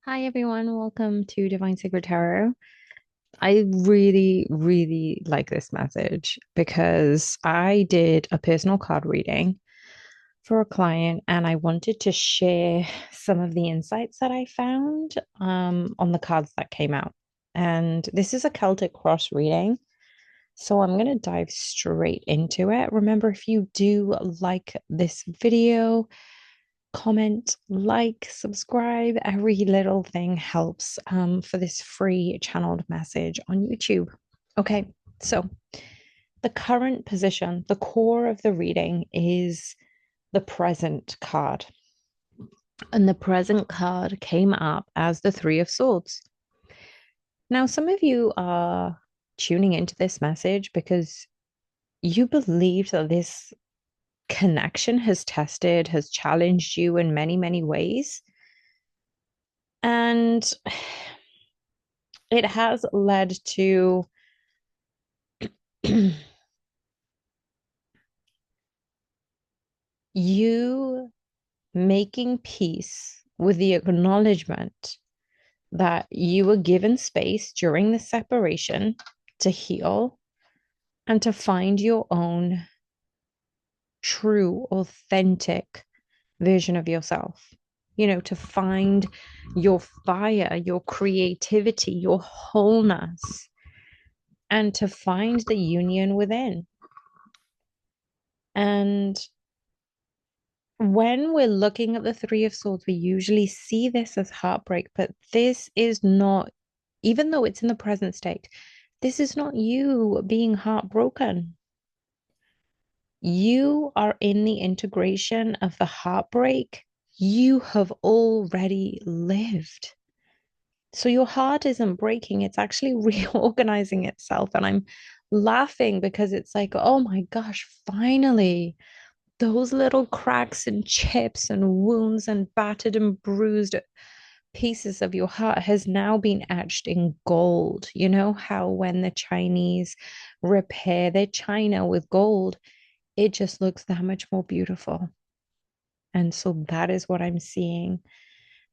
Hi everyone, welcome to Divine Sacred Tarot. I really, really like this message because I did a personal card reading for a client and I wanted to share some of the insights that I found on the cards that came out. And this is a Celtic cross reading, so I'm going to dive straight into it. Remember, if you do like this video, comment, like, subscribe. Every little thing helps for this free channeled message on YouTube. Okay, so the current position, the core of the reading is the present card. And the present card came up as the Three of Swords. Now, some of you are tuning into this message because you believe that this connection has tested, has challenged you in many, many ways. And it has led to you making peace with the acknowledgement that you were given space during the separation to heal and to find your own true, authentic version of yourself. To find your fire, your creativity, your wholeness, and to find the union within. And when we're looking at the Three of Swords, we usually see this as heartbreak, but this is not, even though it's in the present state, this is not you being heartbroken. You are in the integration of the heartbreak you have already lived. So your heart isn't breaking, it's actually reorganizing itself. And I'm laughing because it's like, oh my gosh, finally those little cracks and chips and wounds and battered and bruised pieces of your heart has now been etched in gold. You know how when the Chinese repair their china with gold, it just looks that much more beautiful. And so that is what I'm seeing.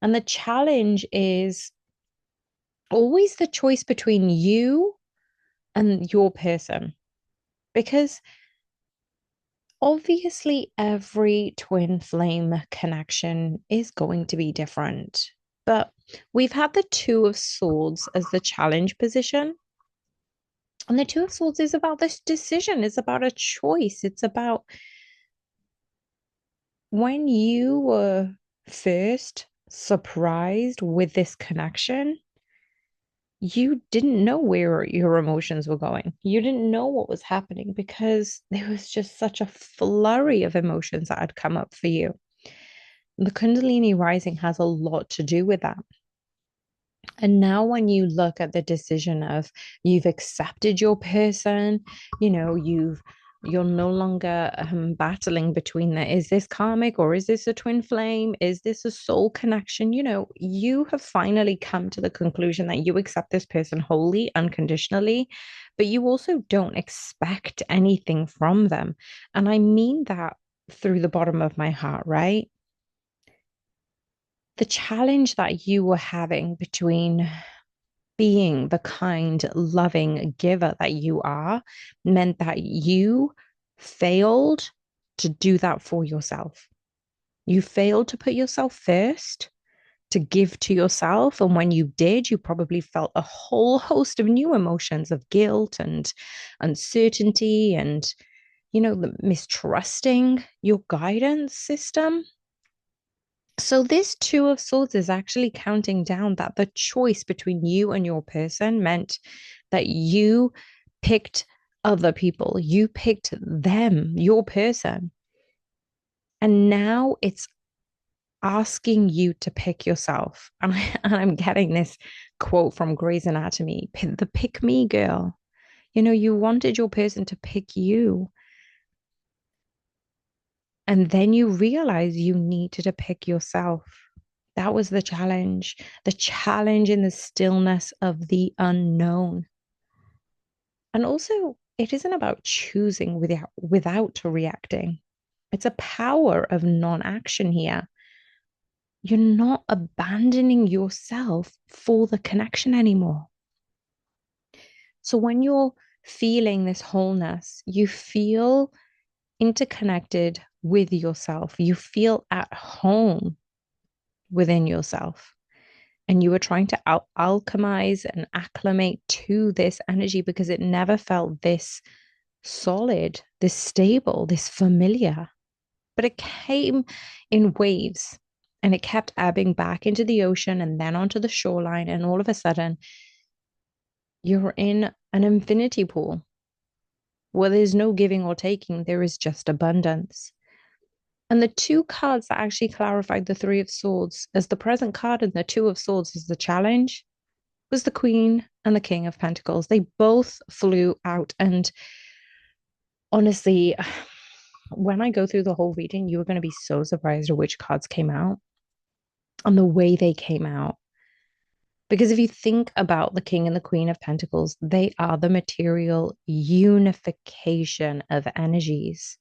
And the challenge is always the choice between you and your person. Because obviously, every twin flame connection is going to be different. But we've had the Two of Swords as the challenge position. And the Two of Swords is about this decision, it's about a choice. It's about when you were first surprised with this connection, you didn't know where your emotions were going. You didn't know what was happening because there was just such a flurry of emotions that had come up for you. The Kundalini rising has a lot to do with that. And now, when you look at the decision of you've accepted your person, you're no longer battling between is this karmic or is this a twin flame? Is this a soul connection? You have finally come to the conclusion that you accept this person wholly, unconditionally, but you also don't expect anything from them. And I mean that through the bottom of my heart, right? The challenge that you were having between being the kind, loving giver that you are meant that you failed to do that for yourself. You failed to put yourself first, to give to yourself. And when you did, you probably felt a whole host of new emotions of guilt and uncertainty and, the mistrusting your guidance system. So this Two of Swords is actually counting down that the choice between you and your person meant that you picked other people, you picked them, your person. And now it's asking you to pick yourself. And I'm getting this quote from Grey's Anatomy, the pick me girl. You wanted your person to pick you. And then you realize you needed to pick yourself. That was the challenge in the stillness of the unknown. And also, it isn't about choosing without reacting. It's a power of non-action here. you're not abandoning yourself for the connection anymore. So when you're feeling this wholeness, you feel interconnected with yourself. You feel at home within yourself. And you were trying to alchemize and acclimate to this energy because it never felt this solid, this stable, this familiar. But it came in waves and it kept ebbing back into the ocean and then onto the shoreline. And all of a sudden, you're in an infinity pool where there's no giving or taking, there is just abundance. And the two cards that actually clarified the Three of Swords as the present card and the Two of Swords as the challenge was the Queen and the King of Pentacles. They both flew out. And honestly, when I go through the whole reading, you are going to be so surprised at which cards came out and the way they came out. Because if you think about the King and the Queen of Pentacles, they are the material unification of energies.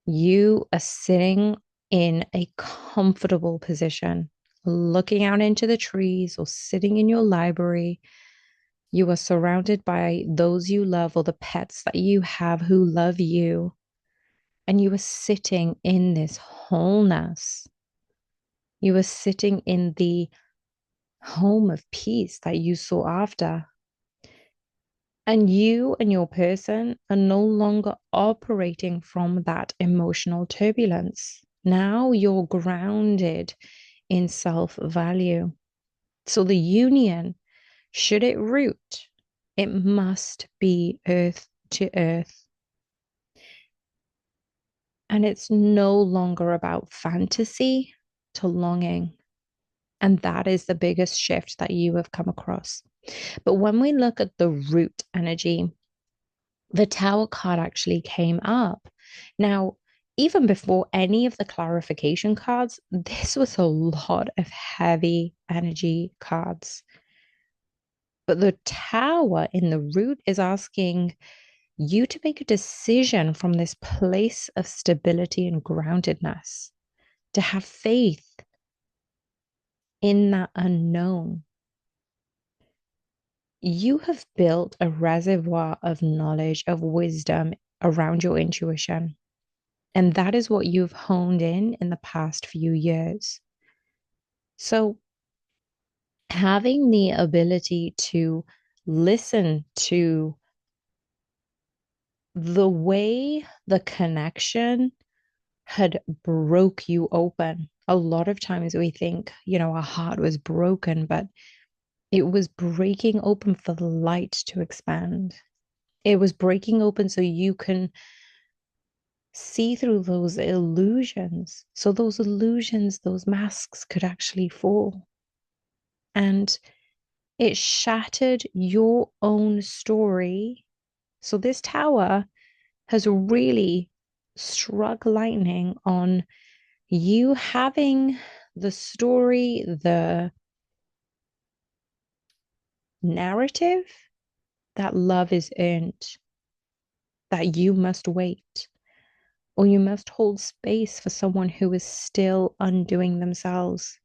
You are sitting in a comfortable position, looking out into the trees or sitting in your library. You are surrounded by those you love or the pets that you have who love you. And you are sitting in this wholeness. You are sitting in the home of peace that you sought after. And you and your person are no longer operating from that emotional turbulence. Now you're grounded in self value. So the union, should it root, it must be earth to earth. And it's no longer about fantasy to longing. And that is the biggest shift that you have come across. But when we look at the root energy, the Tower card actually came up. Now, even before any of the clarification cards, this was a lot of heavy energy cards. But the Tower in the root is asking you to make a decision from this place of stability and groundedness, to have faith in that unknown. You have built a reservoir of knowledge, of wisdom around your intuition. And that is what you've honed in the past few years. So, having the ability to listen to the way the connection had broke you open. A lot of times we think, our heart was broken, but it was breaking open for the light to expand. It was breaking open so you can see through those illusions. So those illusions, those masks could actually fall. And it shattered your own story. So this tower has really struck lightning on you having the story, the narrative that love is earned, that you must wait, or you must hold space for someone who is still undoing themselves.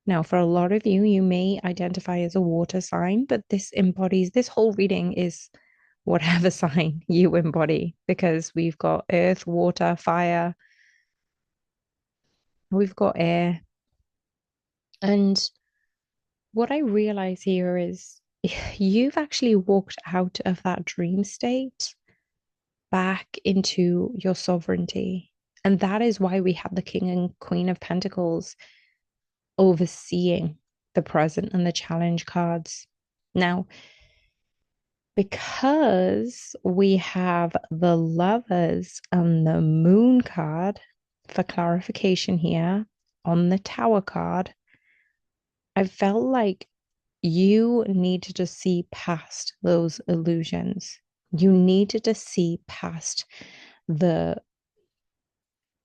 Now, for a lot of you, you may identify as a water sign, but this whole reading is whatever sign you embody because we've got earth, water, fire, we've got air. And what I realize here is you've actually walked out of that dream state back into your sovereignty. And that is why we have the King and Queen of Pentacles overseeing the present and the challenge cards. Now, because we have the Lovers and the Moon card for clarification here on the Tower card, I felt like you needed to see past those illusions. You needed to see past the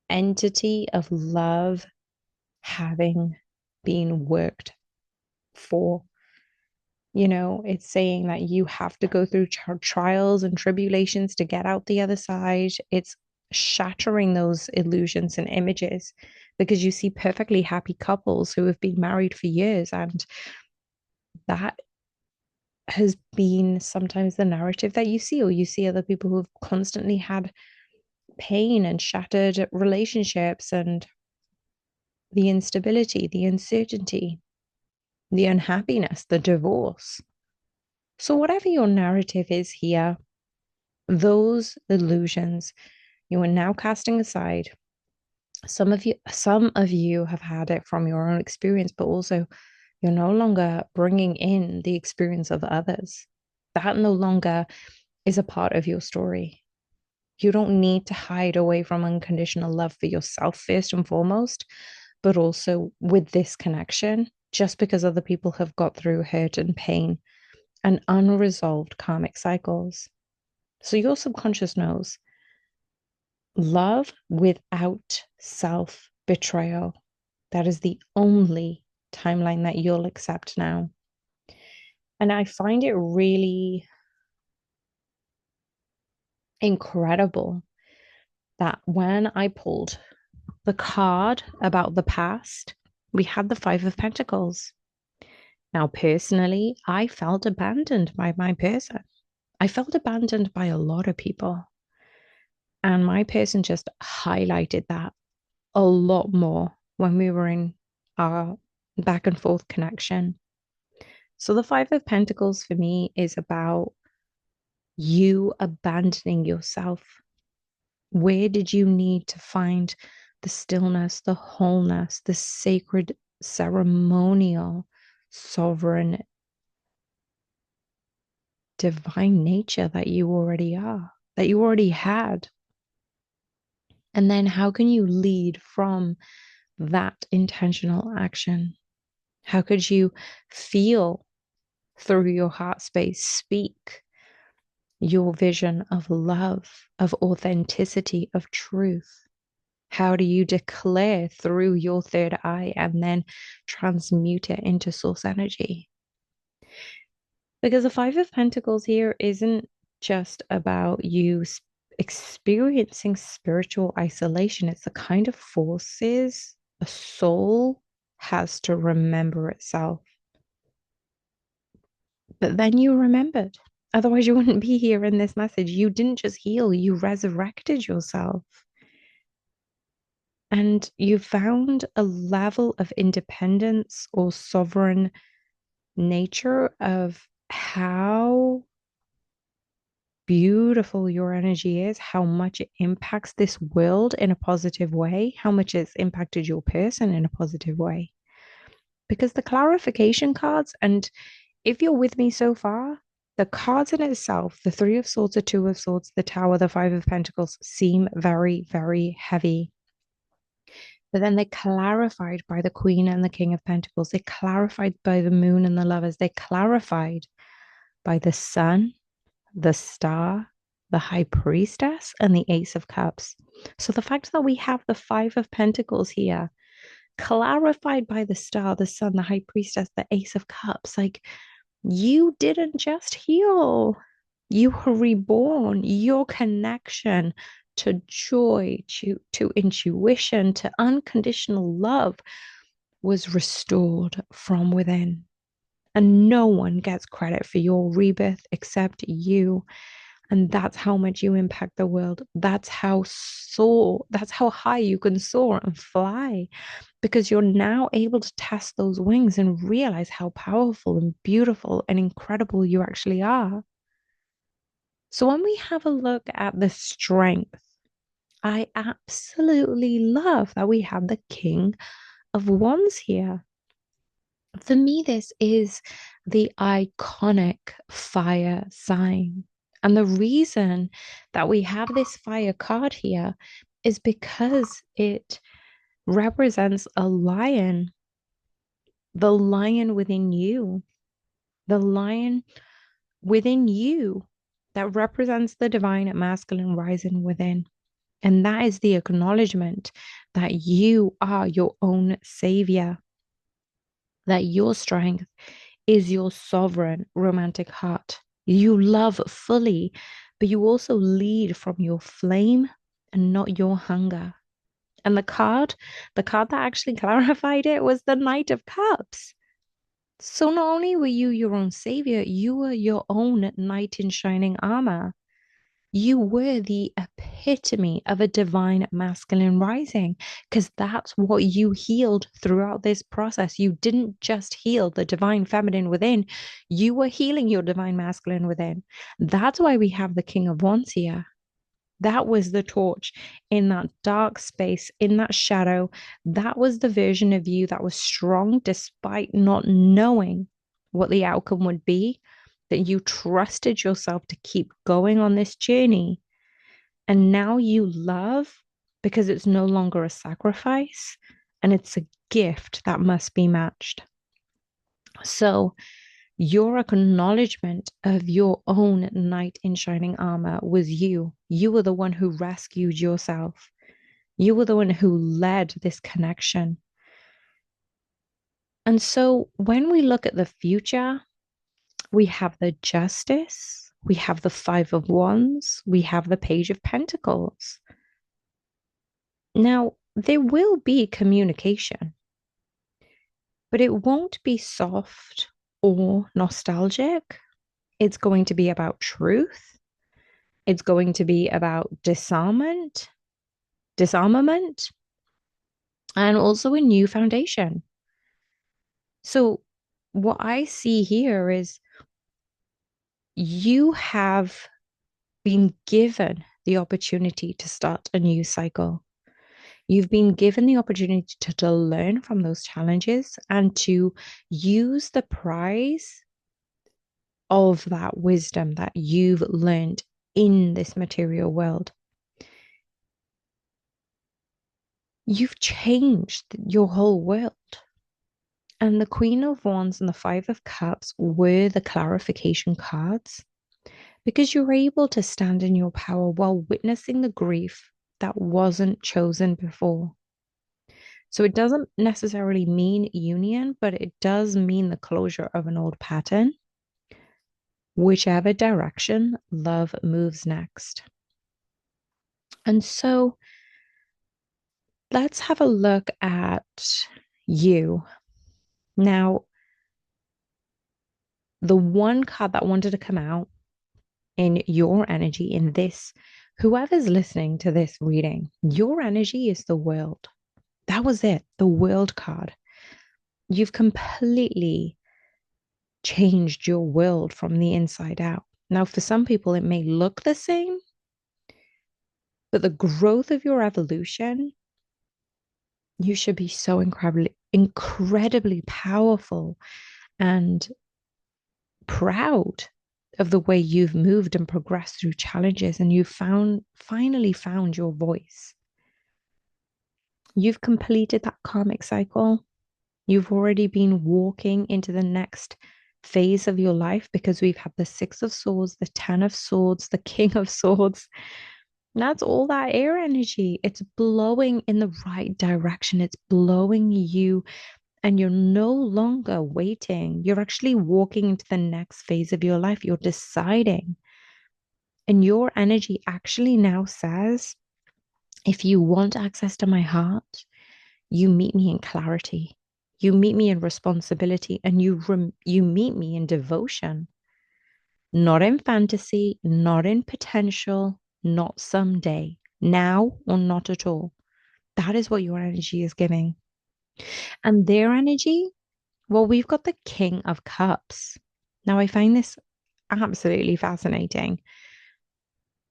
entity of love having been worked for. It's saying that you have to go through trials and tribulations to get out the other side. It's shattering those illusions and images because you see perfectly happy couples who have been married for years, and that has been sometimes the narrative that you see, or you see other people who've constantly had pain and shattered relationships and the instability, the uncertainty, the unhappiness, the divorce. So, whatever your narrative is here, those illusions you are now casting aside. Some of you have had it from your own experience, but also you're no longer bringing in the experience of others. That no longer is a part of your story. You don't need to hide away from unconditional love for yourself, first and foremost, but also with this connection, just because other people have got through hurt and pain and unresolved karmic cycles. So your subconscious knows love without self betrayal. That is the only timeline that you'll accept now. And I find it really incredible that when I pulled the card about the past, we had the Five of Pentacles. Now, personally, I felt abandoned by my person. I felt abandoned by a lot of people. And my person just highlighted that a lot more when we were in our back and forth connection. So, the Five of Pentacles for me is about you abandoning yourself. Where did you need to find the stillness, the wholeness, the sacred, ceremonial, sovereign, divine nature that you already are, that you already had? And then how can you lead from that intentional action? How could you feel through your heart space, speak your vision of love, of authenticity, of truth? How do you declare through your third eye and then transmute it into source energy? Because the Five of Pentacles here isn't just about you experiencing spiritual isolation, it's the kind of forces a soul has to remember itself. But then you remembered. Otherwise, you wouldn't be here in this message. You didn't just heal, you resurrected yourself. And you found a level of independence or sovereign nature of how beautiful your energy is, how much it impacts this world in a positive way, how much it's impacted your person in a positive way. Because the clarification cards, and if you're with me so far, the cards in itself, the Three of Swords, the Two of Swords, the Tower, the Five of Pentacles, seem very, very heavy. But then they clarified by the Queen and the King of Pentacles. They clarified by the Moon and the Lovers. They clarified by the Sun, the Star, the High Priestess, and the Ace of Cups. So the fact that we have the Five of Pentacles here, clarified by the Star, the Sun, the High Priestess, the Ace of Cups, like you didn't just heal, you were reborn. Your connection to joy, to intuition, to unconditional love was restored from within. And no one gets credit for your rebirth except you. And that's how much you impact the world. That's how high you can soar and fly, because you're now able to test those wings and realize how powerful and beautiful and incredible you actually are. So when we have a look at the strength, I absolutely love that we have the King of Wands here. For me, this is the iconic fire sign. And the reason that we have this fire card here is because it represents a lion, the lion within you, the lion within you that represents the divine masculine rising within. And that is the acknowledgement that you are your own savior, that your strength is your sovereign romantic heart. You love fully, but you also lead from your flame and not your hunger. And the card that actually clarified it was the Knight of Cups. So not only were you your own savior, you were your own knight in shining armor. You were the epitome of a divine masculine rising because that's what you healed throughout this process. You didn't just heal the divine feminine within, you were healing your divine masculine within. That's why we have the King of Wands here. That was the torch in that dark space, in that shadow. That was the version of you that was strong despite not knowing what the outcome would be, that you trusted yourself to keep going on this journey. And now you love because it's no longer a sacrifice and it's a gift that must be matched. So, your acknowledgement of your own knight in shining armor was you. You were the one who rescued yourself. You were the one who led this connection. And so when we look at the future, we have the Justice, we have the Five of Wands, we have the Page of Pentacles. Now, there will be communication, but it won't be soft or nostalgic. It's going to be about truth. It's going to be about disarmament, and also a new foundation. So, what I see here is you have been given the opportunity to start a new cycle. You've been given the opportunity to learn from those challenges and to use the prize of that wisdom that you've learned in this material world. You've changed your whole world. And the Queen of Wands and the Five of Cups were the clarification cards because you're able to stand in your power while witnessing the grief that wasn't chosen before. So it doesn't necessarily mean union, but it does mean the closure of an old pattern, whichever direction love moves next. And so let's have a look at you. Now, the one card that wanted to come out in your energy in this, whoever's listening to this reading, your energy is the world. That was it, the world card. You've completely changed your world from the inside out. Now, for some people, it may look the same, but the growth of your evolution, you should be so incredibly powerful and proud of the way you've moved and progressed through challenges and you've finally found your voice. You've completed that karmic cycle. You've already been walking into the next phase of your life because we've had the Six of Swords, the Ten of Swords, the King of Swords. And that's all that air energy. It's blowing in the right direction. It's blowing you, and you're no longer waiting. You're actually walking into the next phase of your life. You're deciding. And your energy actually now says, if you want access to my heart, you meet me in clarity. You meet me in responsibility, and you meet me in devotion, not in fantasy, not in potential, not someday, now or not at all. That is what your energy is giving. And their energy, well, we've got the King of Cups. Now, I find this absolutely fascinating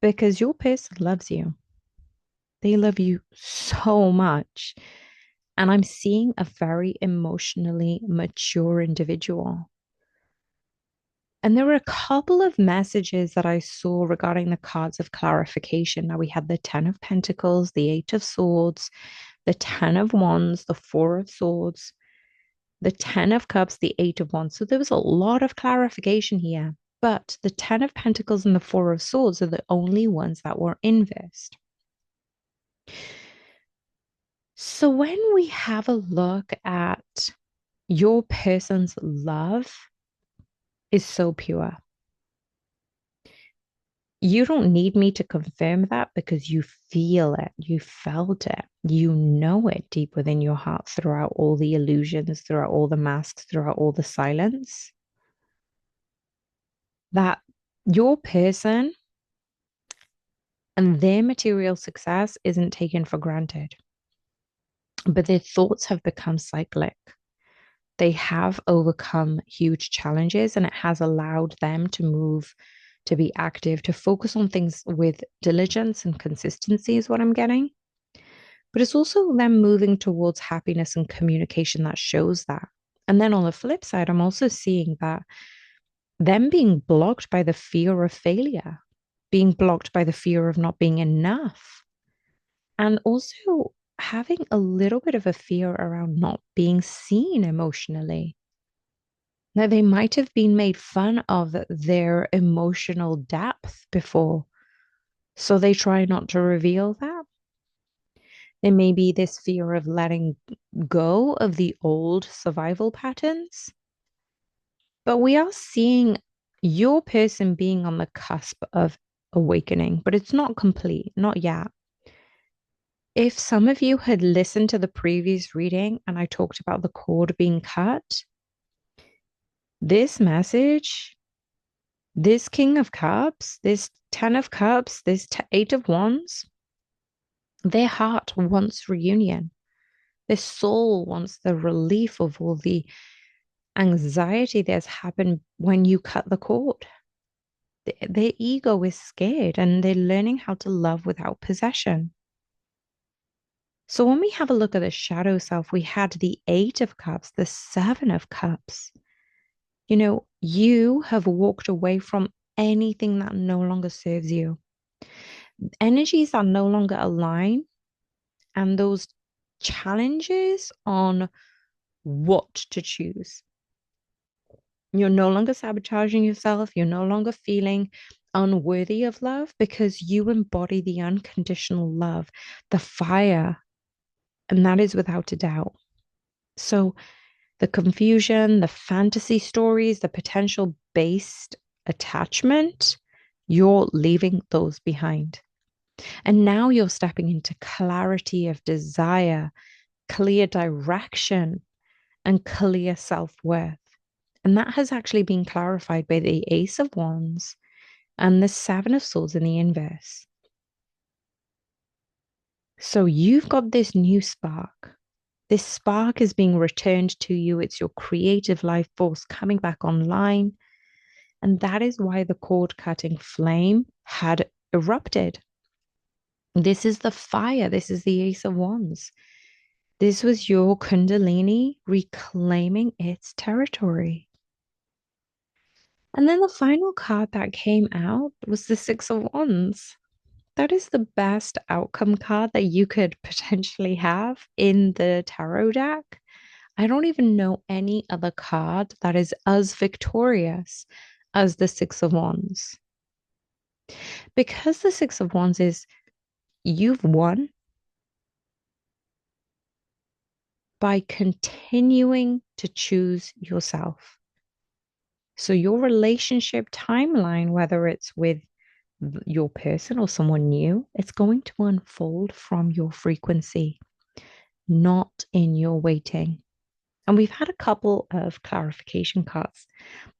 because your person loves you. They love you so much. And I'm seeing a very emotionally mature individual. And there were a couple of messages that I saw regarding the cards of clarification. Now we had the Ten of Pentacles, the Eight of Swords, the Ten of Wands, the Four of Swords, the Ten of Cups, the Eight of Wands. So there was a lot of clarification here. But the Ten of Pentacles and the Four of Swords are the only ones that were inversed. So when we have a look at your person's love is so pure. You don't need me to confirm that because you feel it, you felt it, you know it deep within your heart throughout all the illusions, throughout all the masks, throughout all the silence, that your person and their material success isn't taken for granted, but their thoughts have become cyclic. They have overcome huge challenges and it has allowed them to move, to be active, to focus on things with diligence and consistency, is what I'm getting. But it's also them moving towards happiness and communication that shows that. And then on the flip side, I'm also seeing that them being blocked by the fear of failure, being blocked by the fear of not being enough, and also having a little bit of a fear around not being seen emotionally. Now, they might have been made fun of their emotional depth before, so they try not to reveal that. There may be this fear of letting go of the old survival patterns, but we are seeing your person being on the cusp of awakening, but it's not complete, not yet. If some of you had listened to the previous reading and I talked about the cord being cut, this message, this King of Cups, this Ten of Cups, this Eight of Wands, their heart wants reunion. Their soul wants the relief of all the anxiety that's happened when you cut the cord. Their ego is scared and they're learning how to love without possession. So when we have a look at the shadow self, we had the Eight of Cups, the Seven of Cups. You know, you have walked away from anything that no longer serves you. Energies that no longer align, and those challenges on what to choose. You're no longer sabotaging yourself. You're no longer feeling unworthy of love because you embody the unconditional love, the fire, and that is without a doubt. So, the confusion, the fantasy stories, the potential based attachment, you're leaving those behind. And now you're stepping into clarity of desire, clear direction, and clear self worth. And that has actually been clarified by the Ace of Wands and the Seven of Swords in the inverse. So you've got this new spark. This spark is being returned to you. It's your creative life force coming back online. And that is why the cord cutting flame had erupted. This is the fire. This is the Ace of Wands. This was your Kundalini reclaiming its territory. And then the final card that came out was the Six of Wands. That is the best outcome card that you could potentially have in the tarot deck. I don't even know any other card that is as victorious as the Six of Wands. Because the Six of Wands is you've won by continuing to choose yourself. So your relationship timeline, whether it's with your person or someone new, it's going to unfold from your frequency, not in your waiting. And we've had a couple of clarification cards: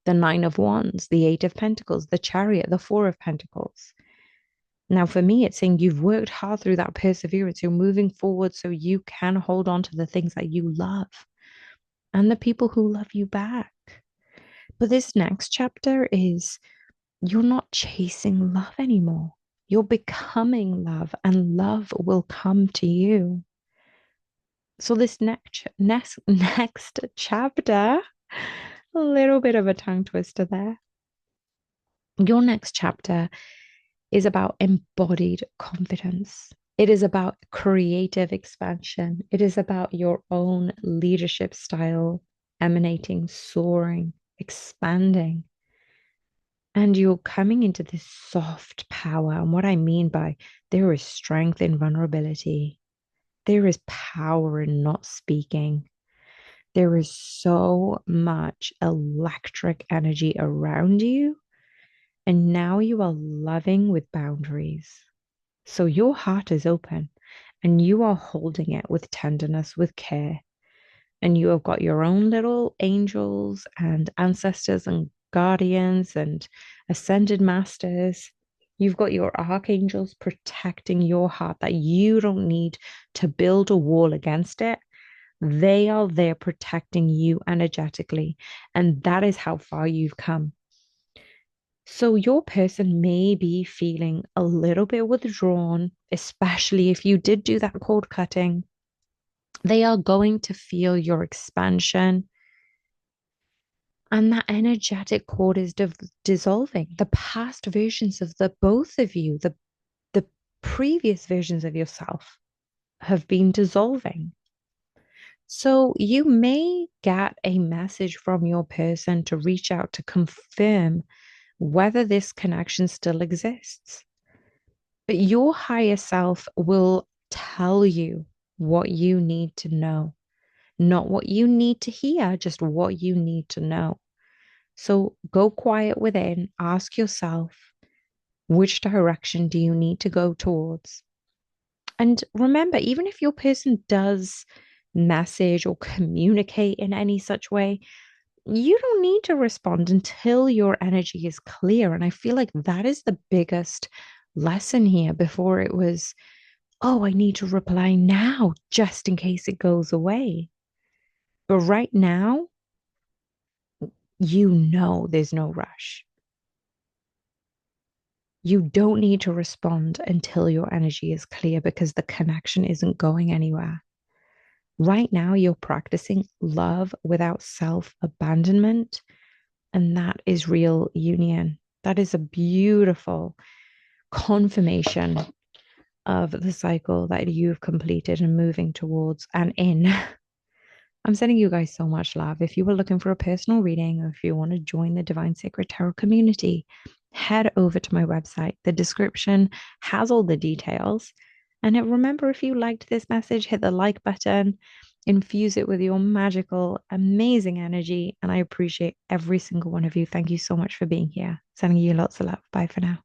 the Nine of Wands, the Eight of Pentacles, the Chariot, the Four of Pentacles. Now, for me, it's saying you've worked hard through that perseverance. You're moving forward so you can hold on to the things that you love and the people who love you back. But this next chapter is you're not chasing love anymore. You're becoming love, and love will come to you. So this next chapter, a little bit of a tongue twister there. Your next chapter is about embodied confidence. It is about creative expansion. It is about your own leadership style emanating, soaring, expanding. And you're coming into this soft power. And what I mean by there is strength in vulnerability, there is power in not speaking. There is so much electric energy around you, And now you are loving with boundaries. So your heart is open and you are holding it with tenderness, with care. And you have got your own little angels and ancestors and guardians and ascended masters. You've got your archangels protecting your heart that you don't need to build a wall against it. They are there protecting you energetically. And that is how far you've come. So your person may be feeling a little bit withdrawn, especially if you did do that cord cutting. They are going to feel your expansion, and that energetic cord is dissolving. The past versions of the both of you, the previous versions of yourself have been dissolving. So you may get a message from your person to reach out to confirm whether this connection still exists. But your higher self will tell you what you need to know, not what you need to hear, just what you need to know. So go quiet within, ask yourself, which direction do you need to go towards? And remember, even if your person does message or communicate in any such way, you don't need to respond until your energy is clear. And I feel like that is the biggest lesson here. Before it was, oh, I need to reply now just in case it goes away. But right now, you know there's no rush. You don't need to respond until your energy is clear because the connection isn't going anywhere. Right now, you're practicing love without self abandonment, and that is real union. That is a beautiful confirmation of the cycle that you've completed and moving towards and in. I'm sending you guys so much love. If you were looking for a personal reading or if you want to join the Divine Sacred Tarot community, head over to my website. The description has all the details. And remember, if you liked this message, hit the like button, infuse it with your magical, amazing energy. And I appreciate every single one of you. Thank you so much for being here. Sending you lots of love. Bye for now.